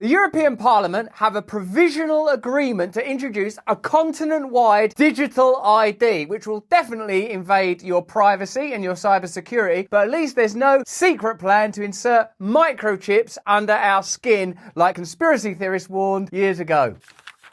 The European Parliament have a provisional agreement to introduce a continent-wide digital ID, which will definitely invade your privacy and your cybersecurity, but at least there's no secret plan to insert microchips under our skin like conspiracy theorists warned years ago.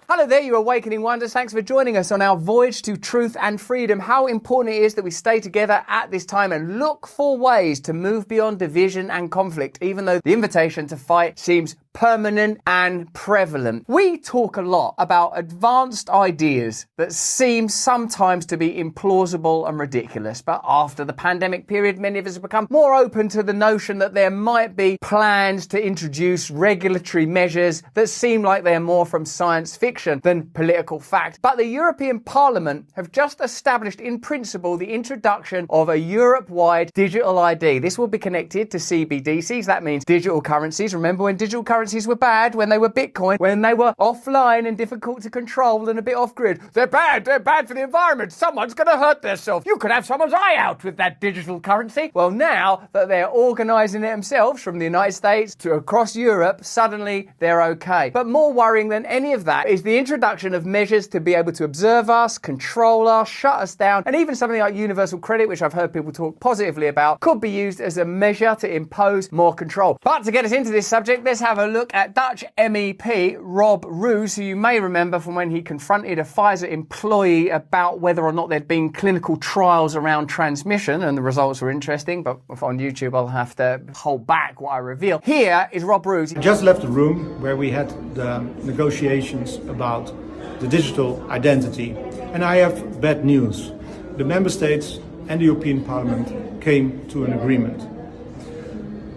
Hello there, you Awakening Wonders. Thanks for joining us on our voyage to truth and freedom. How important it is that we stay together at this time and look for ways to move beyond division and conflict, even though the invitation to fight seems permanent and prevalent. We talk a lot about advanced ideas that seem sometimes to be implausible and ridiculous, but after the pandemic period, many of us have become more open to the notion that there might be plans to introduce regulatory measures that seem like they're more from science fiction than political fact. But the European Parliament have just established in principle the introduction of a Europe-wide digital ID. This will be connected to CBDCs. That means digital currencies. Remember when digital currencies were bad, when they were Bitcoin, when they were offline and difficult to control and a bit off-grid? They're bad for the environment. Someone's going to hurt themselves. You could have someone's eye out with that digital currency. Well, now that they're organising it themselves from the United States to across Europe, suddenly they're okay. But more worrying than any of that is the introduction of measures to be able to observe us, control us, shut us down, and even something like universal credit, which I've heard people talk positively about, could be used as a measure to impose more control. But to get us into this subject, let's have a look at Dutch MEP Rob Roos, who you may remember from when he confronted a Pfizer employee about whether or not there'd been clinical trials around transmission, and the results were interesting, but on YouTube I'll have to hold back what I reveal. Here is Rob Roos. I just left the room where we had the negotiations about the digital identity, and I have bad news. The member states and the European Parliament came to an agreement.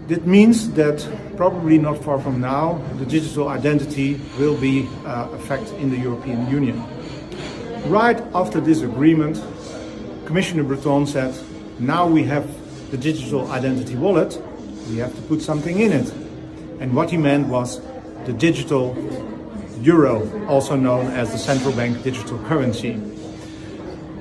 That means that probably not far from now, the digital identity will be a fact in the European Union. Right after this agreement, Commissioner Breton said, now we have the digital identity wallet, we have to put something in it. And what he meant was the digital euro, also known as the central bank digital currency.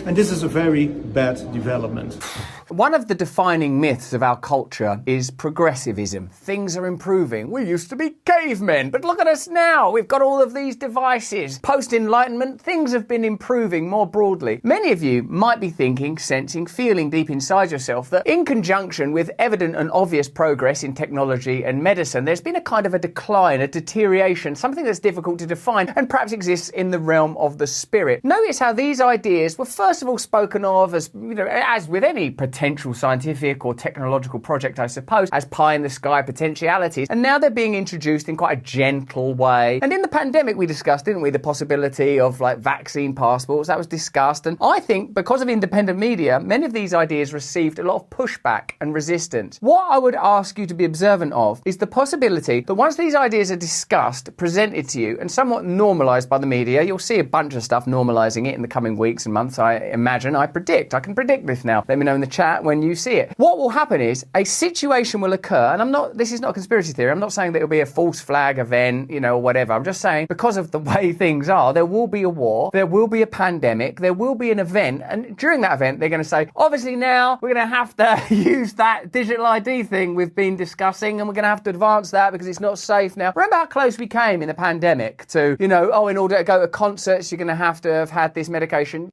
And this is a very bad development. One of the defining myths of our culture is progressivism. Things are improving. We used to be cavemen, but look at us now. We've got all of these devices. Post-Enlightenment, things have been improving more broadly. Many of you might be thinking, sensing, feeling deep inside yourself that in conjunction with evident and obvious progress in technology and medicine, there's been a kind of a decline, a deterioration, something that's difficult to define and perhaps exists in the realm of the spirit. Notice how these ideas were first of all spoken of as, as with any potential scientific or technological project, I suppose, as pie-in-the-sky potentialities, and now they're being introduced in quite a gentle way. And in the pandemic we discussed, didn't we, the possibility of like vaccine passports. That was discussed, and I think because of independent media, many of these ideas received a lot of pushback and resistance. What I would ask you to be observant of is the possibility that once these ideas are discussed, presented to you, and somewhat normalised by the media, you'll see a bunch of stuff normalising it in the coming weeks and months, I imagine. I can predict this now. Let me know in the chat when you see it. What will happen is a situation will occur, and this is not a conspiracy theory. I'm not saying that it'll be a false flag event, or whatever. I'm just saying because of the way things are, there will be a war, there will be a pandemic, there will be an event, and during that event, they're going to say, obviously now we're going to have to use that digital ID thing we've been discussing, and we're going to have to advance that because it's not safe now. Remember how close we came in the pandemic to, in order to go to concerts, you're going to have had this medication.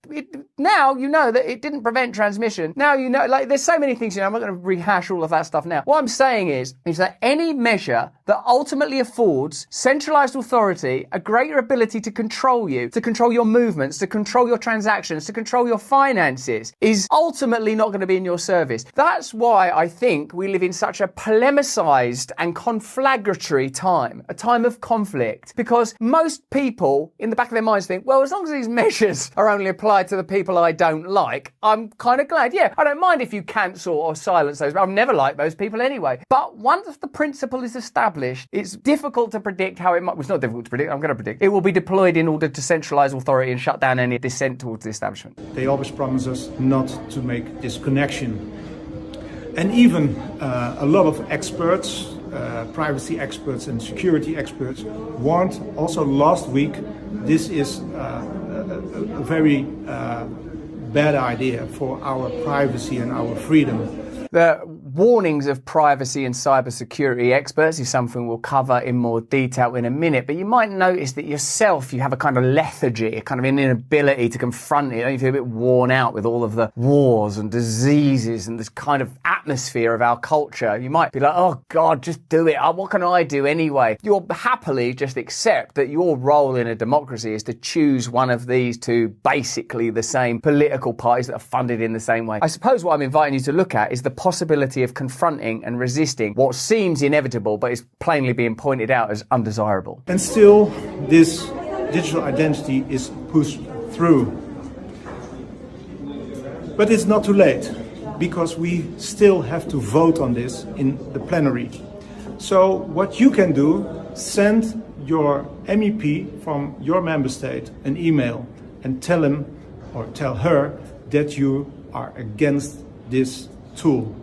Now you know that it didn't prevent transmission. Now you know, there's so many things, I'm not going to rehash all of that stuff now. What I'm saying is that any measure that ultimately affords centralized authority a greater ability to control you, to control your movements, to control your transactions, to control your finances, is ultimately not going to be in your service. That's why I think we live in such a polemicized and conflagratory time, a time of conflict, because most people in the back of their minds think, well, as long as these measures are only applied to the people I don't like, I'm kind of glad. Yeah, I don't mind if you cancel or silence those. I've never liked those people anyway. But once the principle is established, it's difficult to predict how it might. Well, it's not difficult to predict. I'm going to predict. It will be deployed in order to centralize authority and shut down any dissent towards the establishment. They always promise us not to make this connection. And even a lot of experts, privacy experts and security experts, warned also last week this is a very bad idea for our privacy and our freedom. The warnings of privacy and cybersecurity experts is something we'll cover in more detail in a minute, but you might notice that yourself, you have a kind of lethargy, a kind of an inability to confront it. You feel a bit worn out with all of the wars and diseases and this kind of atmosphere of our culture. You might be like, oh God, just do it. What can I do anyway? You'll happily just accept that your role in a democracy is to choose one of these two basically the same political parties that are funded in the same way. I suppose what I'm inviting you to look at is the possibility of confronting and resisting what seems inevitable but is plainly being pointed out as undesirable. And still, this digital identity is pushed through. But it's not too late, because we still have to vote on this in the plenary. So what you can do, send your MEP from your member state an email and tell him or tell her that you are against this tool.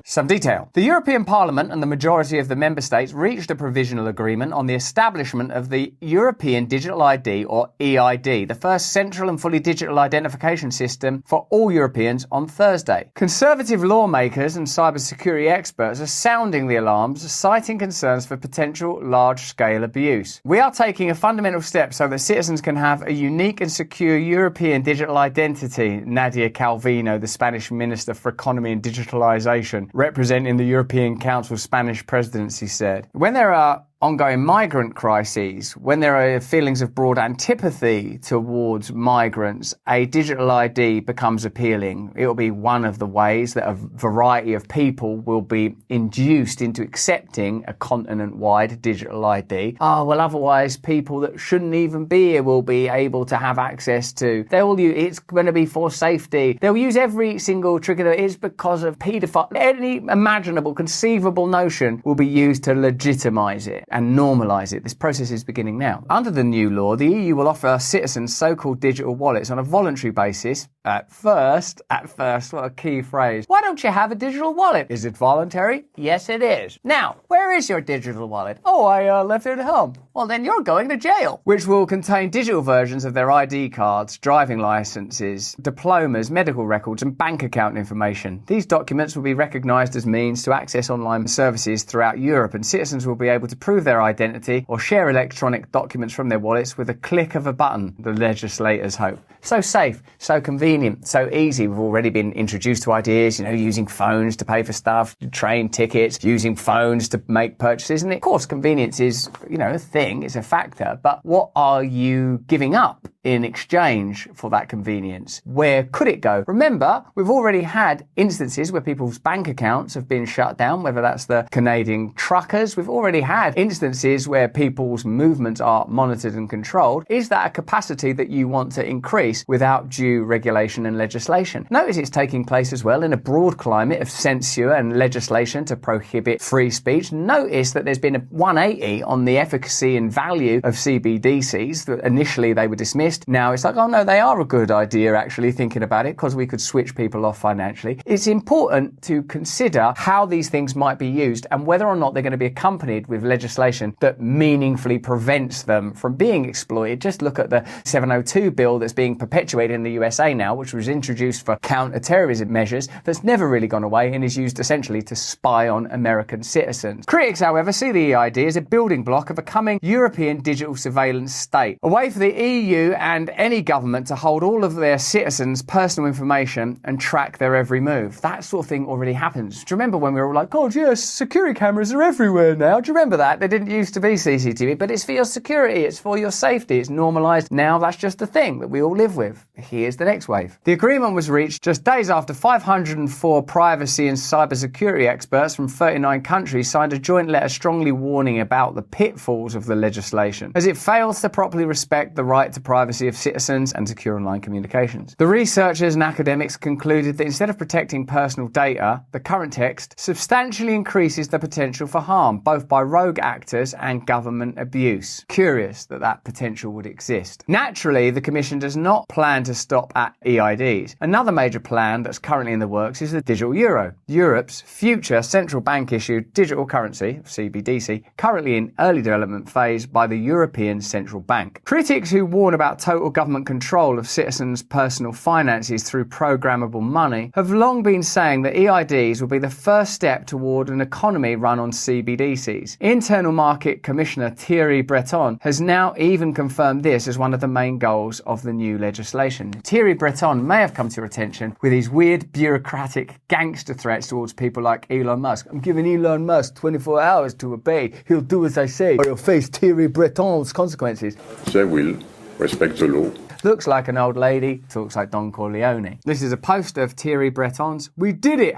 Some detail. The European Parliament and the majority of the member states reached a provisional agreement on the establishment of the European Digital ID, or EID, the first central and fully digital identification system for all Europeans, on Thursday. Conservative lawmakers and cybersecurity experts are sounding the alarms, citing concerns for potential large-scale abuse. We are taking a fundamental step so that citizens can have a unique and secure European digital identity, Nadia Calvino, the Spanish Minister for Economy and Digitalization, representing the European Council Spanish presidency, said. When there are ongoing migrant crises, when there are feelings of broad antipathy towards migrants, a digital ID becomes appealing. It will be one of the ways that a variety of people will be induced into accepting a continent-wide digital ID. Otherwise people that shouldn't even be here will be able to have access to. It's going to be for safety. They'll use every single trick that is because of paedophile. Any imaginable, conceivable notion will be used to legitimize it and normalise it. This process is beginning now. Under the new law, the EU will offer citizens so-called digital wallets on a voluntary basis. At first, what a key phrase. Why don't you have a digital wallet? Is it voluntary? Yes, it is. Now, where is your digital wallet? I left it at home. Well, then you're going to jail. Which will contain digital versions of their ID cards, driving licenses, diplomas, medical records, and bank account information. These documents will be recognised as means to access online services throughout Europe, and citizens will be able to prove their identity or share electronic documents from their wallets with a click of a button, the legislators hope. So safe, so convenient, so easy. We've already been introduced to ideas, using phones to pay for stuff, train tickets, using phones to make purchases. And of course, convenience is, a thing, it's a factor. But what are you giving up in exchange for that convenience? Where could it go? Remember, we've already had instances where people's bank accounts have been shut down, whether that's the Canadian truckers. We've already had instances where people's movements are monitored and controlled. Is that a capacity that you want to increase without due regulation and legislation? Notice it's taking place as well in a broad climate of censure and legislation to prohibit free speech. Notice that there's been a 180 on the efficacy and value of CBDCs. That initially they were dismissed. Now it's like, oh no, they are a good idea actually, thinking about it, because we could switch people off financially. It's important to consider how these things might be used and whether or not they're going to be accompanied with legislation that meaningfully prevents them from being exploited. Just look at the 702 bill that's being perpetuated in the USA now, which was introduced for counter-terrorism measures, that's never really gone away and is used essentially to spy on American citizens. Critics, however, see the EID as a building block of a coming European digital surveillance state, a way for the EU and any government to hold all of their citizens' personal information and track their every move. That sort of thing already happens. Do you remember when we were all like, oh yes, security cameras are everywhere now? Do you remember that? There didn't used to be CCTV, but it's for your security, it's for your safety, it's normalised. Now that's just the thing that we all live with. Here's the next wave. The agreement was reached just days after 504 privacy and cybersecurity experts from 39 countries signed a joint letter strongly warning about the pitfalls of the legislation, as it fails to properly respect the right to privacy of citizens and secure online communications. The researchers and academics concluded that instead of protecting personal data, the current text substantially increases the potential for harm, both by rogue actors and government abuse. Curious that that potential would exist. Naturally, the Commission does not plan to stop at EIDs. Another major plan that's currently in the works is the digital euro, Europe's future central bank-issued digital currency, CBDC, currently in early development phase by the European Central Bank. Critics who warn about total government control of citizens' personal finances through programmable money have long been saying that EIDs will be the first step toward an economy run on CBDCs. Internal Market Commissioner Thierry Breton has now even confirmed this as one of the main goals of the new legislation. Thierry Breton may have come to your attention with his weird bureaucratic gangster threats towards people like Elon Musk. I'm giving Elon Musk 24 hours to obey. He'll do as I say, or he'll face Thierry Breton's consequences. They will respect the law. Looks like an old lady, talks like Don Corleone. This is a poster of Thierry Breton's "We did it"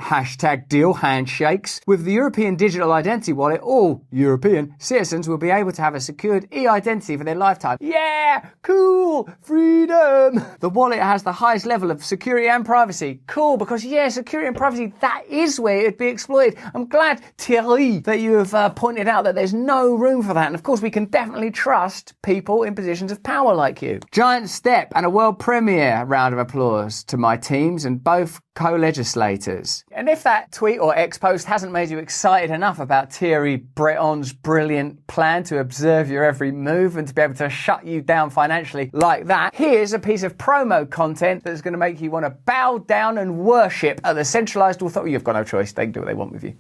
#deal handshakes. With the European Digital Identity Wallet, all European citizens will be able to have a secured e-identity for their lifetime. Yeah! Cool! Freedom! The wallet has the highest level of security and privacy. Cool, because security and privacy, that is where it'd be exploited. I'm glad, Thierry, that you have pointed out that there's no room for that. And of course, we can definitely trust people in positions of power like you. Giant step and a world premiere. Round of applause to my teams and both co-legislators. And if that tweet or X post hasn't made you excited enough about Thierry Breton's brilliant plan to observe your every move and to be able to shut you down financially like that, here's a piece of promo content that's going to make you want to bow down and worship at the centralised authority. You've got no choice. They can do what they want with you.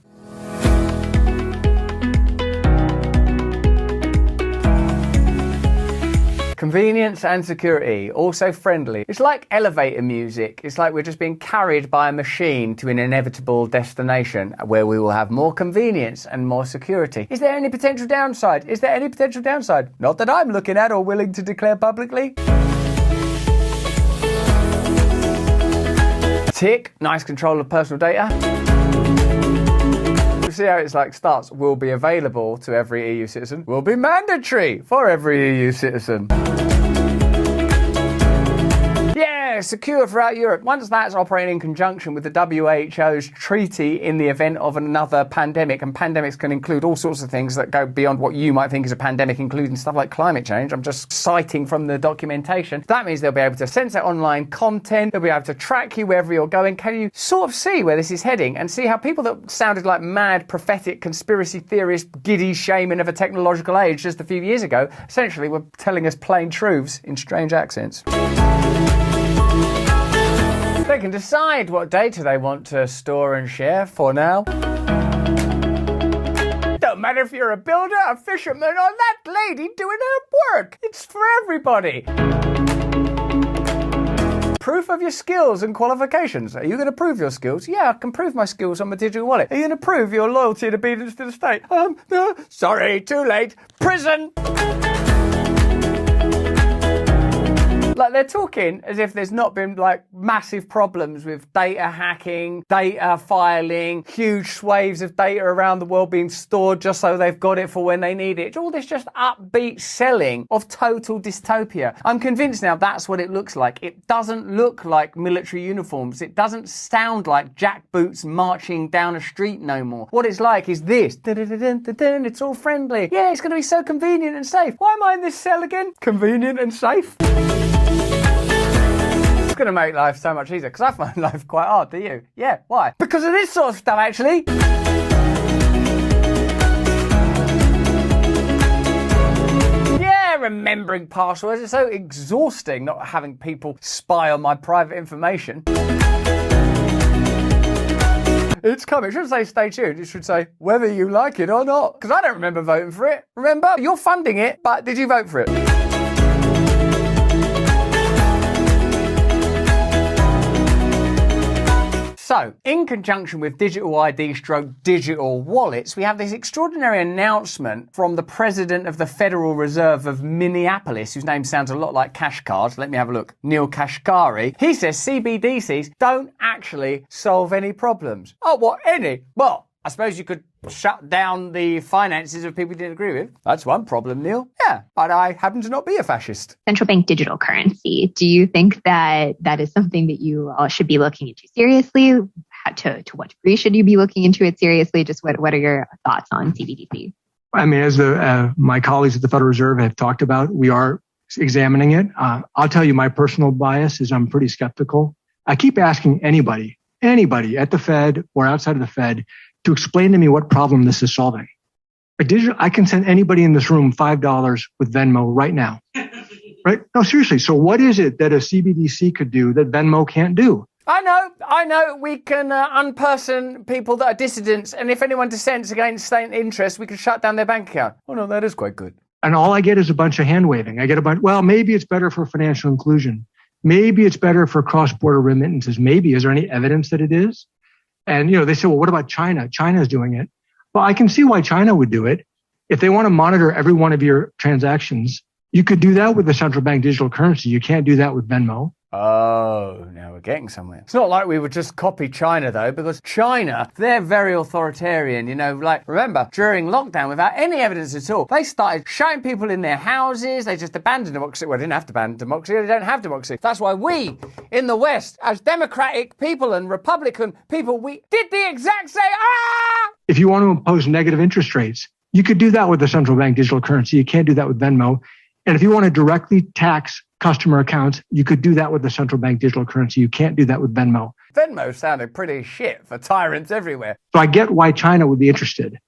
Convenience and security, also friendly. It's like elevator music. It's like we're just being carried by a machine to an inevitable destination where we will have more convenience and more security. Is there any potential downside? Is there any potential downside? Not that I'm looking at or willing to declare publicly. Tick, nice control of personal data. See how it's like starts, will be available to every EU citizen, will be mandatory for every EU citizen. Yeah, secure throughout Europe. Once that's operating in conjunction with the WHO's treaty in the event of another pandemic, and pandemics can include all sorts of things that go beyond what you might think is a pandemic, including stuff like climate change. I'm just citing from the documentation. That means they'll be able to censor online content, they'll be able to track you wherever you're going. Can you sort of see where this is heading and see how people that sounded like mad, prophetic, conspiracy theorists, giddy shaman of a technological age just a few years ago, essentially were telling us plain truths in strange accents? They can decide what data they want to store and share for now. Don't matter if you're a builder, a fisherman, or that lady doing her work. It's for everybody. Proof of your skills and qualifications. Are you going to prove your skills? Yeah, I can prove my skills on my digital wallet. Are you going to prove your loyalty and obedience to the state? No, sorry, too late. Prison! Like, they're talking as if there's not been like massive problems with data hacking, data filing, huge swathes of data around the world being stored just so they've got it for when they need it. It's all this just upbeat selling of total dystopia. I'm convinced now that's what it looks like. It doesn't look like military uniforms. It doesn't sound like jackboots marching down a street no more. What it's like is this. It's all friendly. Yeah, it's going to be so convenient and safe. Why am I in this cell again? Convenient and safe? It's going to make life so much easier, because I find life quite hard, do you? Yeah, why? Because of this sort of stuff, actually. Yeah, remembering passwords is so exhausting, not having people spy on my private information. It's coming. It shouldn't say stay tuned. It should say whether you like it or not. Because I don't remember voting for it. Remember, you're funding it, but did you vote for it? So, in conjunction with digital ID / digital wallets, we have this extraordinary announcement from the president of the Federal Reserve of Minneapolis, whose name sounds a lot like Cash Card. Let me have a look. Neil Kashkari. He says CBDCs don't actually solve any problems. Oh, what, any? Well, I suppose you could shut down the finances of people you didn't agree with. That's one problem, Neil. Yeah, but I happen to not be a fascist. Central bank digital currency. Do you think that that is something that you all should be looking into seriously? To what degree should you be looking into it seriously? Just what are your thoughts on CBDC? I mean, as my colleagues at the Federal Reserve have talked about, we are examining it. I'll tell you my personal bias is I'm pretty skeptical. I keep asking anybody at the Fed or outside of the Fed to explain to me what problem this is solving. I can send anybody in this room $5 with Venmo right now. Right? No, seriously. So what is it that a CBDC could do that Venmo can't do? I know. We can unperson people that are dissidents, and if anyone dissents against state interest, we can shut down their bank account. Oh no, that is quite good. And all I get is a bunch of hand waving. I get well, maybe it's better for financial inclusion. Maybe it's better for cross-border remittances. Maybe. Is there any evidence that it is? And, they say, well, what about China? China is doing it. Well, I can see why China would do it. If they want to monitor every one of your transactions, you could do that with the central bank digital currency. You can't do that with Venmo. Oh, now we're getting somewhere. It's not like we would just copy China, though, because China, they're very authoritarian. Remember, during lockdown, without any evidence at all, they started shutting people in their houses. They just abandoned democracy. Well, they didn't have to abandon democracy. They don't have democracy. That's why we, in the West, as democratic people and Republican people, we did the exact same. If you want to impose negative interest rates, you could do that with the central bank digital currency. You can't do that with Venmo. And if you want to directly tax customer accounts, you could do that with the central bank digital currency. You can't do that with Venmo. Venmo sounded pretty shit for tyrants everywhere. So I get why China would be interested.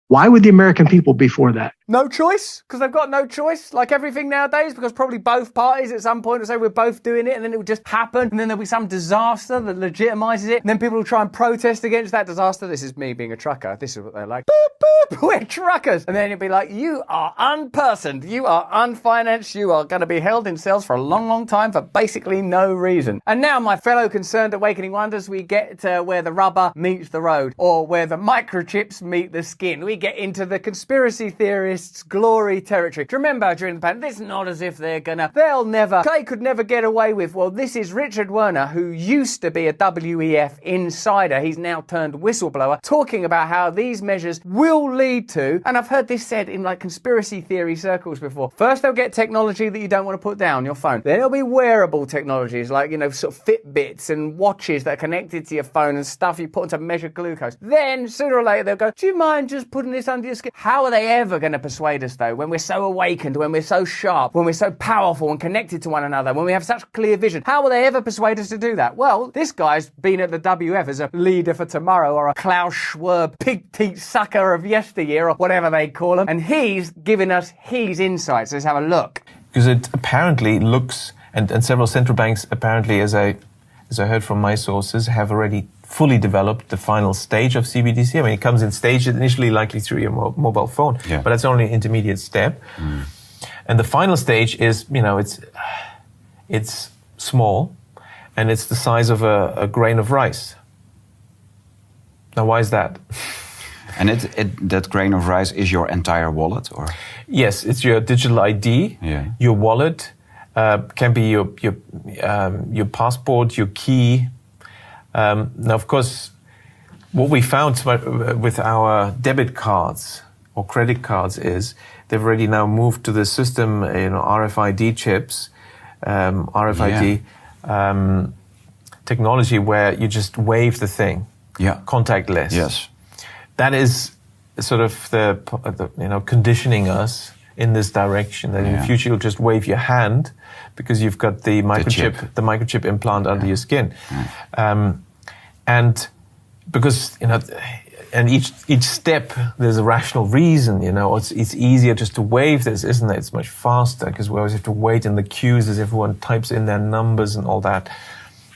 Why would the American people be for that? No choice? Because they've got no choice, like everything nowadays, because probably both parties at some point will say we're both doing it, and then it will just happen, and then there'll be some disaster that legitimizes it, and then people will try and protest against that disaster. This is me being a trucker. This is what they're like. Boop, boop, we're truckers. And then you'll be like, you are unpersoned, you are unfinanced, you are going to be held in cells for a long, long time for basically no reason. And now, my fellow concerned awakening wonders, we get to where the rubber meets the road, or where the microchips meet the skin. We get into the conspiracy theorists' glory territory. Do you remember during the pandemic? It's not as if they could never get away with, well, this is Richard Werner, who used to be a WEF insider. He's now turned whistleblower, talking about how these measures will lead to, and I've heard this said in conspiracy theory circles before. First, they'll get technology that you don't want to put down, your phone. Then it'll be wearable technologies like, sort of Fitbits and watches that are connected to your phone and stuff you put on to measure glucose. Then, sooner or later, they'll go, do you mind just putting this under your skin? How are they ever going to persuade us, though, when we're so awakened, when we're so sharp, when we're so powerful and connected to one another, when we have such clear vision? How will they ever persuade us to do that? Well, this guy's been at the WF as a leader for tomorrow, or a Klaus Schwab pig-teeth sucker of yesteryear, or whatever they call him, and he's giving us his insights. Let's have a look. Because it apparently looks, and several central banks apparently, as I heard from my sources, have already fully developed the final stage of CBDC. I mean, it comes in stages, initially likely through your mobile phone, but that's only an intermediate step. And the final stage is, it's small, and it's the size of a grain of rice. Now, why is that? And that grain of rice is your entire wallet, or? Yes, it's your digital ID, your wallet, can be your passport, your key. Now, of course, what we found with our debit cards or credit cards is they've already now moved to the system, RFID chips, RFID technology, where you just wave the thing, contactless. Yes, that is sort of the conditioning us in this direction. That in the future you'll just wave your hand because you've got the microchip implant under your skin, and because and each step there's a rational reason. It's easier just to wave this, isn't it? It's much faster because we always have to wait in the queues as everyone types in their numbers and all that.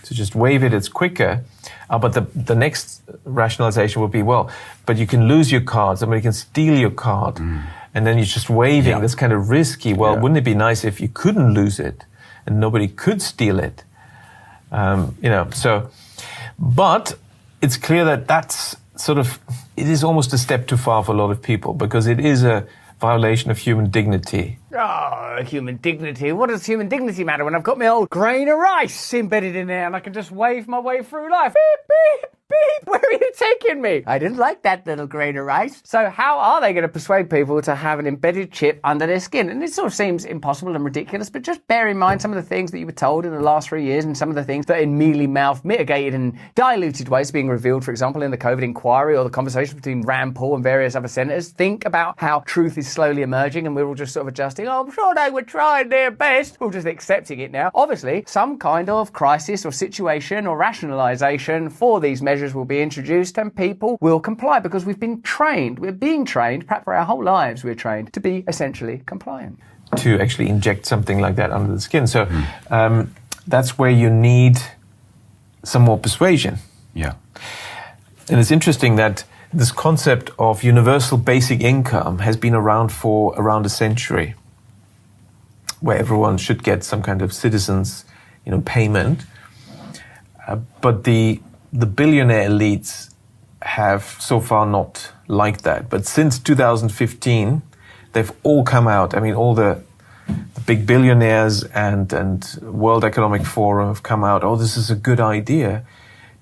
So just wave it, it's quicker. But the next rationalization would be, but you can lose your card, somebody can steal your card, and then you're just waving. That's kind of risky. Well, wouldn't it be nice if you couldn't lose it and nobody could steal it? But it's clear that that's it is almost a step too far for a lot of people, because it is a violation of human dignity. Oh, human dignity. What does human dignity matter when I've got my old grain of rice embedded in there and I can just wave my way through life? Beep, beep, beep. Where are you taking me? I didn't like that little grain of rice. So how are they going to persuade people to have an embedded chip under their skin? And it sort of seems impossible and ridiculous, but just bear in mind some of the things that you were told in the last 3 years and some of the things that in mealy-mouthed, mitigated and diluted ways being revealed, for example, in the COVID inquiry or the conversation between Rand Paul and various other senators. Think about how truth is slowly emerging and we're all just sort of adjusting. saying, oh, I'm sure they were trying their best. We're just accepting it now. Obviously, some kind of crisis or situation or rationalisation for these measures will be introduced and people will comply because we've been trained. We're being trained, perhaps for our whole lives we're trained to be essentially compliant. To actually inject something like that under the skin. So that's where you need some more persuasion. Yeah. And it's interesting that this concept of universal basic income has been around for around a century, where everyone should get some kind of citizens, payment. But the billionaire elites have so far not liked that. But since 2015, they've all come out. I mean, all the big billionaires and World Economic Forum have come out. Oh, this is a good idea,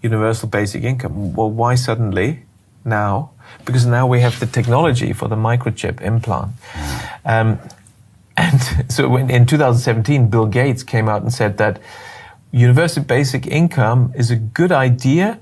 universal basic income. Well, why suddenly now? Because now we have the technology for the microchip implant. And so in 2017, Bill Gates came out and said that universal basic income is a good idea,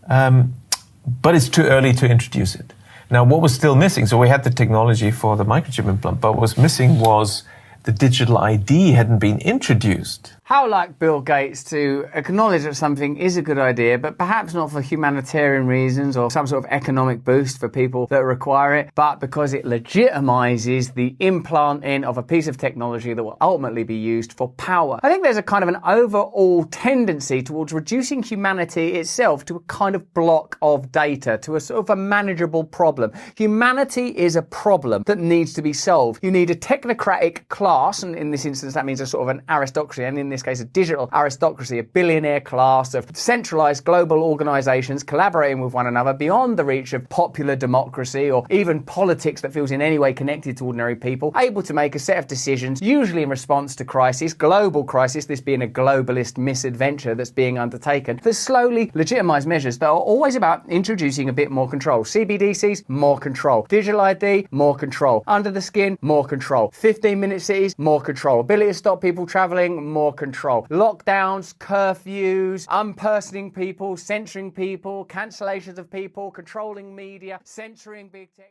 but it's too early to introduce it. Now, what was still missing? So we had the technology for the microchip implant, but what was missing was the digital ID hadn't been introduced. How like Bill Gates to acknowledge that something is a good idea, but perhaps not for humanitarian reasons or some sort of economic boost for people that require it, but because it legitimizes the implanting of a piece of technology that will ultimately be used for power. I think there's a kind of an overall tendency towards reducing humanity itself to a kind of block of data, to a sort of a manageable problem. Humanity is a problem that needs to be solved. You need a technocratic class, and in this instance that means a sort of an aristocracy, and in this case a digital aristocracy, a billionaire class of centralized global organizations collaborating with one another beyond the reach of popular democracy or even politics that feels in any way connected to ordinary people, able to make a set of decisions, usually in response to crisis, global crisis, this being a globalist misadventure that's being undertaken, that slowly legitimize measures that are always about introducing a bit more control. CBDCs, more control. Digital ID, more control. Under the skin, more control. 15-minute cities, more control. Ability to stop people traveling, more control. Lockdowns, curfews, unpersoning people, censoring people, cancellations of people, controlling media, censoring big tech.